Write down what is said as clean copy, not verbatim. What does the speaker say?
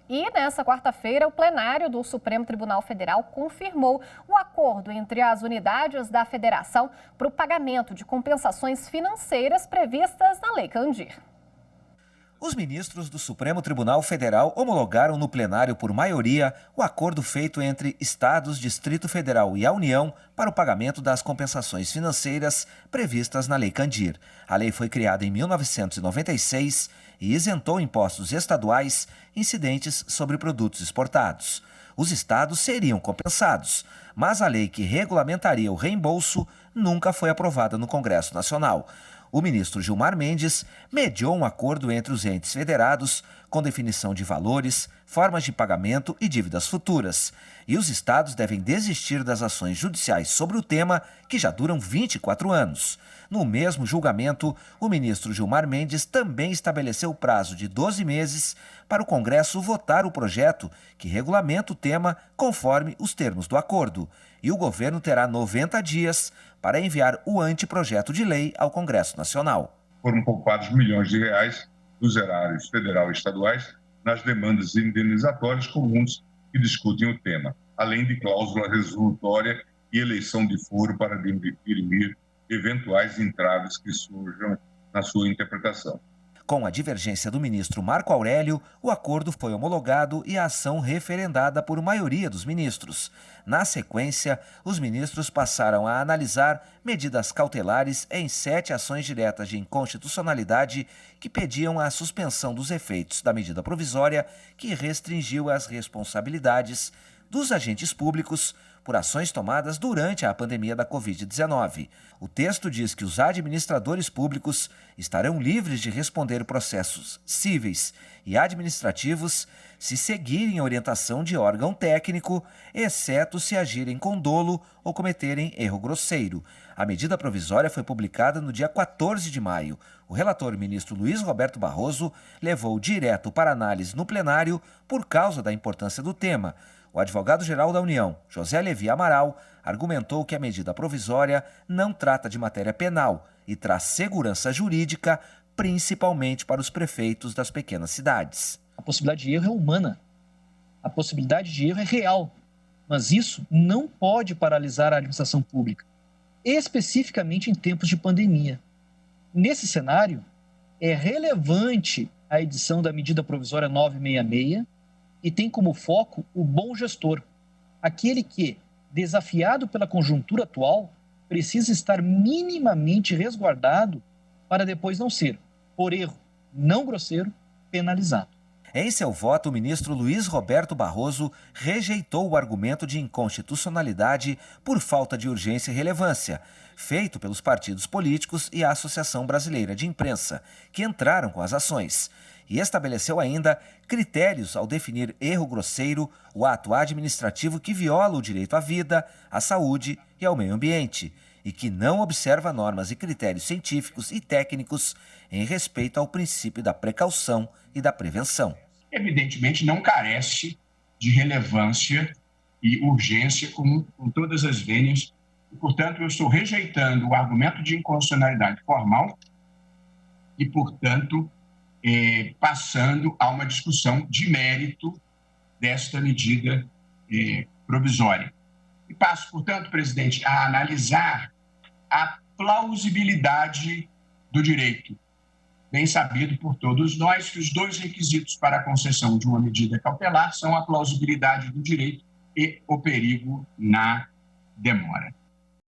E nessa quarta-feira, o plenário do Supremo Tribunal Federal confirmou o acordo entre as unidades da federação para o pagamento de compensações financeiras previstas na Lei Candir. Os ministros do Supremo Tribunal Federal homologaram no plenário por maioria o acordo feito entre Estados, Distrito Federal e a União para o pagamento das compensações financeiras previstas na Lei Candir. A lei foi criada em 1996 e isentou impostos estaduais incidentes sobre produtos exportados. Os estados seriam compensados, mas a lei que regulamentaria o reembolso nunca foi aprovada no Congresso Nacional. O ministro Gilmar Mendes mediou um acordo entre os entes federados com definição de valores, formas de pagamento e dívidas futuras. E os estados devem desistir das ações judiciais sobre o tema, que já duram 24 anos. No mesmo julgamento, o ministro Gilmar Mendes também estabeleceu o prazo de 12 meses para o Congresso votar o projeto que regulamenta o tema conforme os termos do acordo. E o governo terá 90 dias para enviar o anteprojeto de lei ao Congresso Nacional. Foram poupados milhões de reais dos erários federal e estaduais nas demandas indenizatórias comuns que discutem o tema, além de cláusula resolutória e eleição de foro para dirimir eventuais entraves que surjam na sua interpretação. Com a divergência do ministro Marco Aurélio, o acordo foi homologado e a ação referendada por maioria dos ministros. Na sequência, os ministros passaram a analisar medidas cautelares em 7 ações diretas de inconstitucionalidade que pediam a suspensão dos efeitos da medida provisória que restringiu as responsabilidades dos agentes públicos por ações tomadas durante a pandemia da Covid-19. O texto diz que os administradores públicos estarão livres de responder processos cíveis e administrativos se seguirem a orientação de órgão técnico, exceto se agirem com dolo ou cometerem erro grosseiro. A medida provisória foi publicada no dia 14 de maio. O relator, ministro Luiz Roberto Barroso, levou direto para análise no plenário por causa da importância do tema. O advogado-geral da União, José Levi Amaral, argumentou que a medida provisória não trata de matéria penal e traz segurança jurídica, principalmente para os prefeitos das pequenas cidades. A possibilidade de erro é humana, a possibilidade de erro é real, mas isso não pode paralisar a administração pública, especificamente em tempos de pandemia. Nesse cenário, é relevante a edição da medida provisória 966, e tem como foco o bom gestor, aquele que, desafiado pela conjuntura atual, precisa estar minimamente resguardado para depois não ser, por erro não grosseiro, penalizado. Em seu voto, o ministro Luiz Roberto Barroso rejeitou o argumento de inconstitucionalidade por falta de urgência e relevância, feito pelos partidos políticos e a Associação Brasileira de Imprensa, que entraram com as ações. E estabeleceu ainda critérios ao definir erro grosseiro, o ato administrativo que viola o direito à vida, à saúde e ao meio ambiente, e que não observa normas e critérios científicos e técnicos em respeito ao princípio da precaução e da prevenção. Evidentemente, não carece de relevância e urgência com todas as vênias, e, portanto, eu estou rejeitando o argumento de inconstitucionalidade formal e, portanto, passando a uma discussão de mérito desta medida provisória. E passo, portanto, presidente, a analisar a plausibilidade do direito. Bem sabido por todos nós que os 2 requisitos para a concessão de uma medida cautelar são a plausibilidade do direito e o perigo na demora.